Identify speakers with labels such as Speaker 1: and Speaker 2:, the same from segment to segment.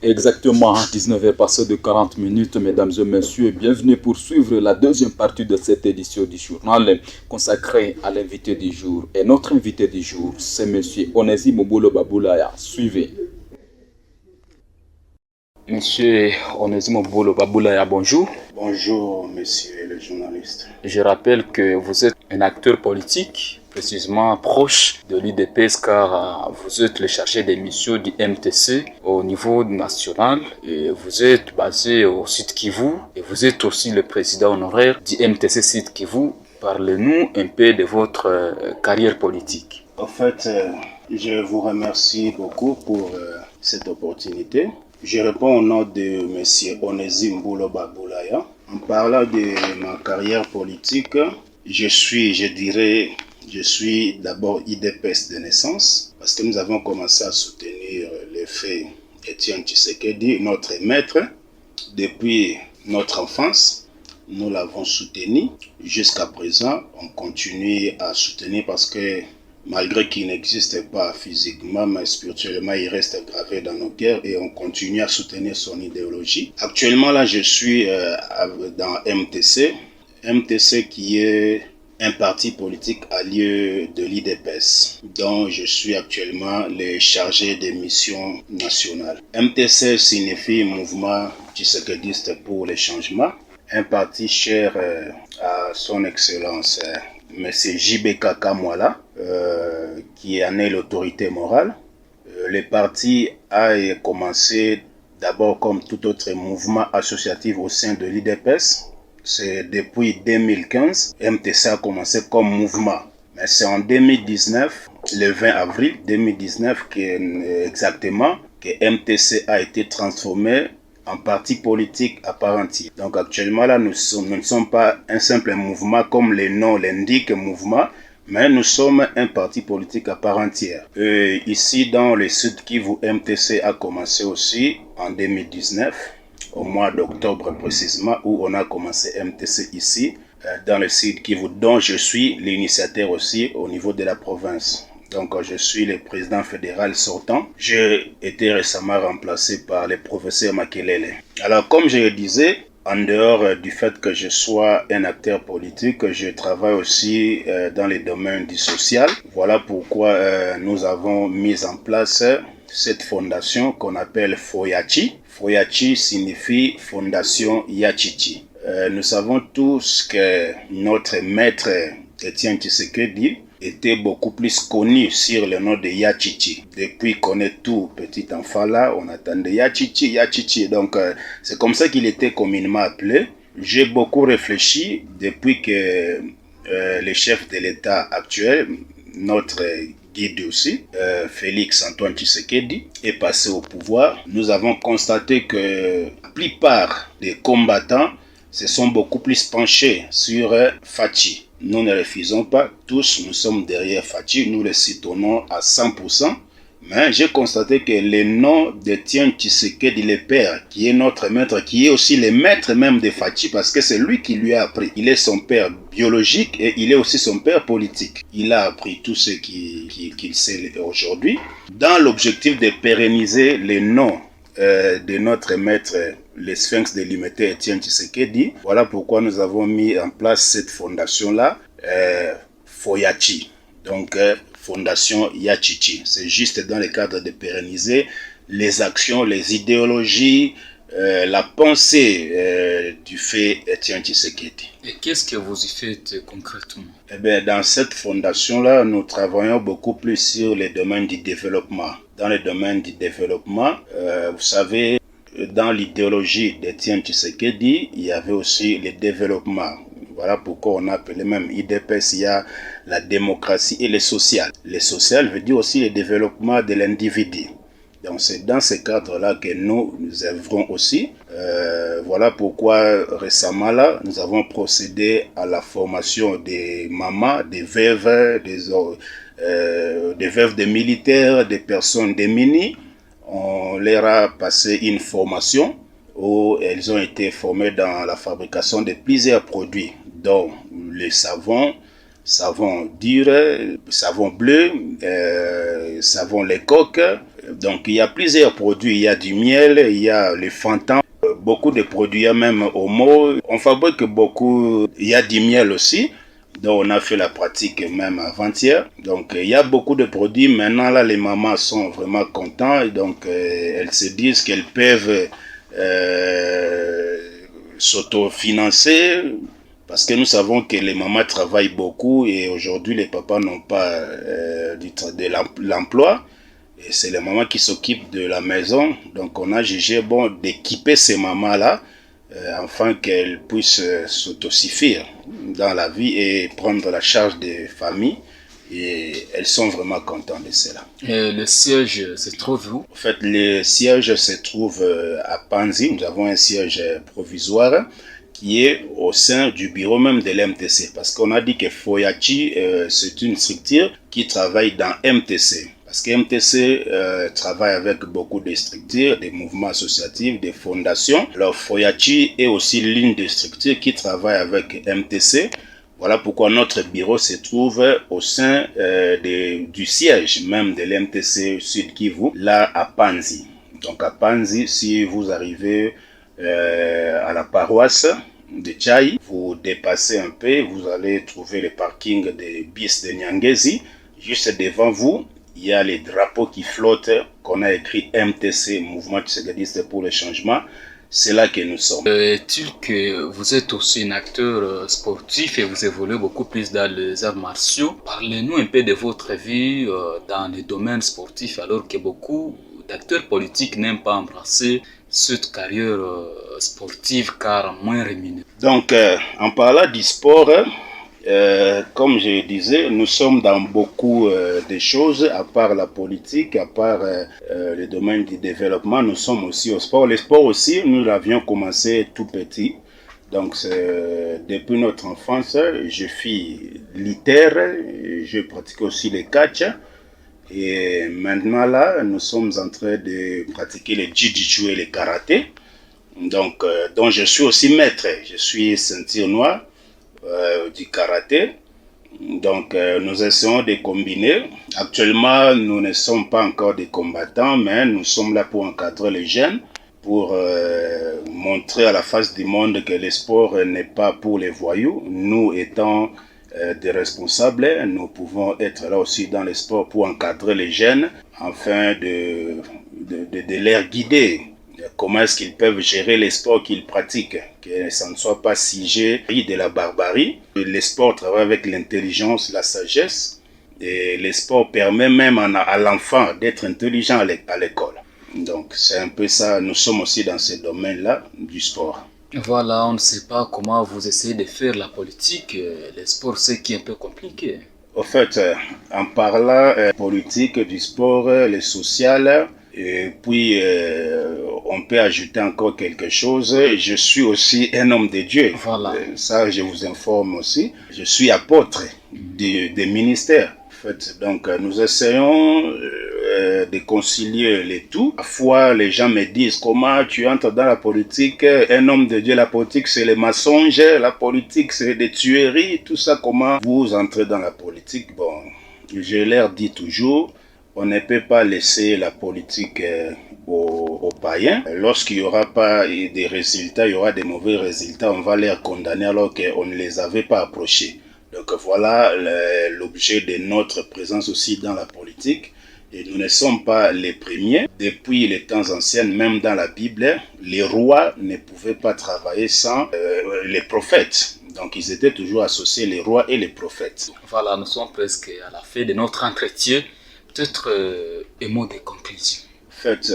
Speaker 1: Exactement, 19h passé de 40 minutes, mesdames et messieurs, bienvenue pour suivre la deuxième partie de cette édition du journal consacrée à l'invité du jour. Et notre invité du jour, c'est monsieur Onésime Bolo Baboulaya. Suivez. Monsieur Onésime Bolo Baboulaya, bonjour.
Speaker 2: Bonjour, monsieur le journaliste.
Speaker 1: Je rappelle que vous êtes un acteur politique, précisément proche de l'UDPS, car vous êtes le chargé des missions du MTC au niveau national et vous êtes basé au Sud Kivu et vous êtes aussi le président honoraire du MTC Sud Kivu. Parlez-nous un peu de votre carrière politique.
Speaker 2: En fait, je vous remercie beaucoup pour cette opportunité. Je réponds au nom de monsieur Onésime Bolo Baboulaya. En parlant de ma carrière politique, je suis d'abord IDPS de naissance parce que nous avons commencé à soutenir le fait Étienne Tshisekedi, notre maître, depuis notre enfance. Nous l'avons soutenu. Jusqu'à présent, on continue à soutenir parce que malgré qu'il n'existe pas physiquement, mais spirituellement, il reste gravé dans nos cœurs et on continue à soutenir son idéologie. Actuellement, là, je suis dans MTC. MTC qui est un parti politique allié de l'IDPS, dont je suis actuellement le chargé des missions nationales. MTC signifie Mouvement Tshisekediste pour les changements, un parti cher à son excellence M. JBK Kamwala, qui en est l'autorité morale. Le parti a commencé d'abord comme tout autre mouvement associatif au sein de l'IDPS. C'est depuis 2015, MTC a commencé comme mouvement. Mais c'est en 2019, le 20 avril 2019 exactement, que MTC a été transformé en parti politique à part entière. Donc actuellement là, nous ne sommes pas un simple mouvement comme le nom l'indique, mouvement, mais nous sommes un parti politique à part entière. Ici dans le Sud Kivu, MTC a commencé aussi en 2019, au mois d'octobre précisément, où on a commencé MTC ici, dans le Sud Kivu, dont je suis l'initiateur aussi au niveau de la province. Donc, je suis le président fédéral sortant. J'ai été récemment remplacé par le professeur Makelele. Alors, comme je le disais, en dehors du fait que je sois un acteur politique, je travaille aussi dans les domaines du social. Voilà pourquoi nous avons mis en place cette fondation qu'on appelle Foyachi. Foyachi signifie Fondation Yachichi. Nous savons tous que notre maître Étienne Tshisekedi était beaucoup plus connu sur le nom de Yachichi. Depuis qu'on est tout petit enfant là, on attendait Yachichi, Yachichi. Donc c'est comme ça qu'il était communément appelé. J'ai beaucoup réfléchi depuis que le chef de l'État actuel, notre guide aussi, Félix Antoine Tshisekedi, est passé au pouvoir. Nous avons constaté que la plupart des combattants se sont beaucoup plus penchés sur Fachi. Nous ne refusons pas, tous nous sommes derrière Fachi, nous le soutenons à 100%. Mais j'ai constaté que le nom d'Étienne Tshisekedi, le père, qui est notre maître, qui est aussi le maître même de Fachi, parce que c'est lui qui lui a appris. Il est son père biologique et il est aussi son père politique. Il a appris tout ce qu'il sait aujourd'hui, dans l'objectif de pérenniser le nom de notre maître, le Sphinx de l'Humanité Étienne Tshisekedi. Voilà pourquoi nous avons mis en place cette fondation-là, Foyachi. Donc, Fondation Yachichi. C'est juste dans le cadre de pérenniser les actions, les idéologies, la pensée du fait Étienne Tshisekedi.
Speaker 1: Et qu'est-ce que vous y faites concrètement?
Speaker 2: Eh bien, dans cette fondation-là, nous travaillons beaucoup plus sur les domaines du développement. Dans le domaine du développement, vous savez, dans l'idéologie d'Étienne Tshisekedi, il y avait aussi le développement. Voilà pourquoi on appelle même IDPS, il y a la démocratie et le social. Le social veut dire aussi le développement de l'individu. Donc c'est dans ce cadre-là que nous œuvrons aussi. Voilà pourquoi récemment là, nous avons procédé à la formation des mamans, des veuves, des veuves des militaires, des personnes démunies. On leur a passé une formation où elles ont été formées dans la fabrication de plusieurs produits, dont le savon dur, savon bleu, savon les coques, Donc il y a plusieurs produits, il y a du miel, il y a le fantan, beaucoup de produits, il y a même Omo, on fabrique beaucoup, il y a du miel aussi. Donc on a fait la pratique même avant-hier. Donc il y a beaucoup de produits. Maintenant là, les mamans sont vraiment contentes. Et donc elles se disent qu'elles peuvent s'autofinancer. Parce que nous savons que les mamans travaillent beaucoup et aujourd'hui les papas n'ont pas de l'emploi. Et c'est les mamans qui s'occupent de la maison. Donc on a jugé bon d'équiper ces mamans-là afin qu'elles puissent s'autosuffire dans la vie et prendre la charge des familles. Et elles sont vraiment contentes de cela.
Speaker 1: Et le siège se trouve où?
Speaker 2: En fait, le siège se trouve à Panzi. Nous avons un siège provisoire qui est au sein du bureau même de l'MTC. Parce qu'on a dit que Foyachi, c'est une structure qui travaille dans MTC. Parce que MTC travaille avec beaucoup de structures, des mouvements associatifs, des fondations. Alors Foyachi est aussi l'une des structures qui travaille avec MTC. Voilà pourquoi notre bureau se trouve au sein du siège même de l'MTC Sud Kivu, là à Panzi. Donc à Panzi, si vous arrivez à la paroisse de Tchaï, vous dépassez un peu, vous allez trouver le parking des bus de Nyangezi. Juste devant vous, il y a les drapeaux qui flottent, qu'on a écrit MTC, Mouvement Tshisekediste pour le changement. C'est là que nous sommes.
Speaker 1: Est-il que vous êtes aussi un acteur sportif et vous évoluez beaucoup plus dans les arts martiaux? Parlez-nous un peu de votre vie dans le domaine sportif, alors que beaucoup d'acteurs politiques n'aiment pas embrasser cette carrière sportive car moins rémunérée.
Speaker 2: Donc, en parlant du sport, comme je disais, nous sommes dans beaucoup de choses, à part la politique, à part le domaine du développement, nous sommes aussi au sport. Le sport aussi, nous l'avions commencé tout petit. Donc, depuis notre enfance, je fis l'ITER, je pratique aussi le catch. Et maintenant là, nous sommes en train de pratiquer le jiu-jitsu et le karaté. Donc, dont je suis aussi maître. Je suis ceinture noire du karaté. Donc nous essayons de combiner. Actuellement nous ne sommes pas encore des combattants, mais nous sommes là pour encadrer les jeunes, pour montrer à la face du monde que le sport n'est pas pour les voyous. Nous étant des responsables, nous pouvons être là aussi dans le sport pour encadrer les jeunes afin de les guider. Comment est-ce qu'ils peuvent gérer les sports qu'ils pratiquent, que ça ne soit pas figé de la barbarie. Les sports travaillent avec l'intelligence, la sagesse, et les sports permettent même à l'enfant d'être intelligent à l'école. Donc c'est un peu ça, nous sommes aussi dans ce domaine-là du sport.
Speaker 1: Voilà, on ne sait pas comment vous essayez de faire la politique, le sport c'est qui est un peu compliqué.
Speaker 2: Au fait, en parlant politique, du sport, le social, et puis on peut ajouter encore quelque chose. Je suis aussi un homme de Dieu.
Speaker 1: Voilà.
Speaker 2: Ça, je vous informe aussi. Je suis apôtre des ministères. En fait, donc nous essayons de concilier les tout. Parfois, les gens me disent comment tu entres dans la politique. Un homme de Dieu, la politique, c'est les mensonges. La politique, c'est des tueries. Tout ça, comment vous entrez dans la politique? Bon, je leur dis toujours, on ne peut pas laisser la politique aux païens. Lorsqu'il n'y aura pas des résultats, il y aura des mauvais résultats, on va les condamner alors qu'on ne les avait pas approchés. Donc voilà l'objet de notre présence aussi dans la politique. Et nous ne sommes pas les premiers. Depuis les temps anciens, même dans la Bible, les rois ne pouvaient pas travailler sans les prophètes. Donc ils étaient toujours associés, les rois et les prophètes.
Speaker 1: Voilà, nous sommes presque à la fin de notre entretien. Peut-être un mot de conclusion.
Speaker 2: En fait,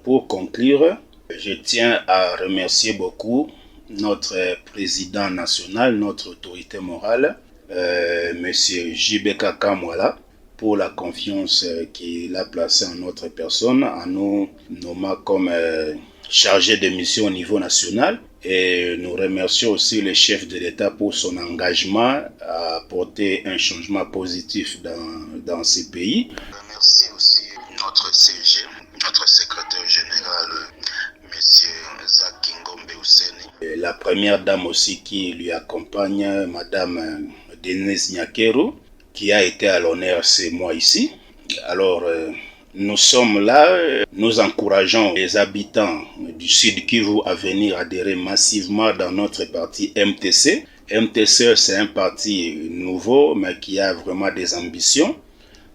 Speaker 2: pour conclure, je tiens à remercier beaucoup notre président national, notre autorité morale, Monsieur J.B.K. Kamwala, pour la confiance qu'il a placée en notre personne, en nous nommant comme chargé de mission au niveau national. Et nous remercions aussi le chef de l'État pour son engagement à apporter un changement positif dans ces pays. Je remercie aussi notre CG, notre secrétaire général, M. Zakingombe Ouseni. Et la première dame aussi qui lui accompagne, Madame Denise Nyakero, qui a été à l'honneur ces mois ici. Alors, Nous sommes là, nous encourageons les habitants du Sud Kivu à venir adhérer massivement dans notre parti MTC. MTC, c'est un parti nouveau, mais qui a vraiment des ambitions.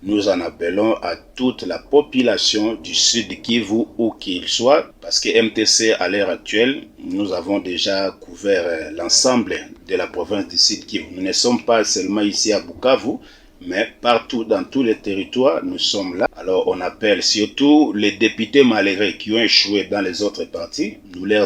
Speaker 2: Nous en appelons à toute la population du Sud Kivu, où qu'il soit, parce que MTC, à l'heure actuelle, nous avons déjà couvert l'ensemble de la province du Sud Kivu. Nous ne sommes pas seulement ici à Bukavu, mais partout dans tous les territoires, nous sommes là. Alors on appelle surtout les députés malheureux qui ont échoué dans les autres partis, nous leur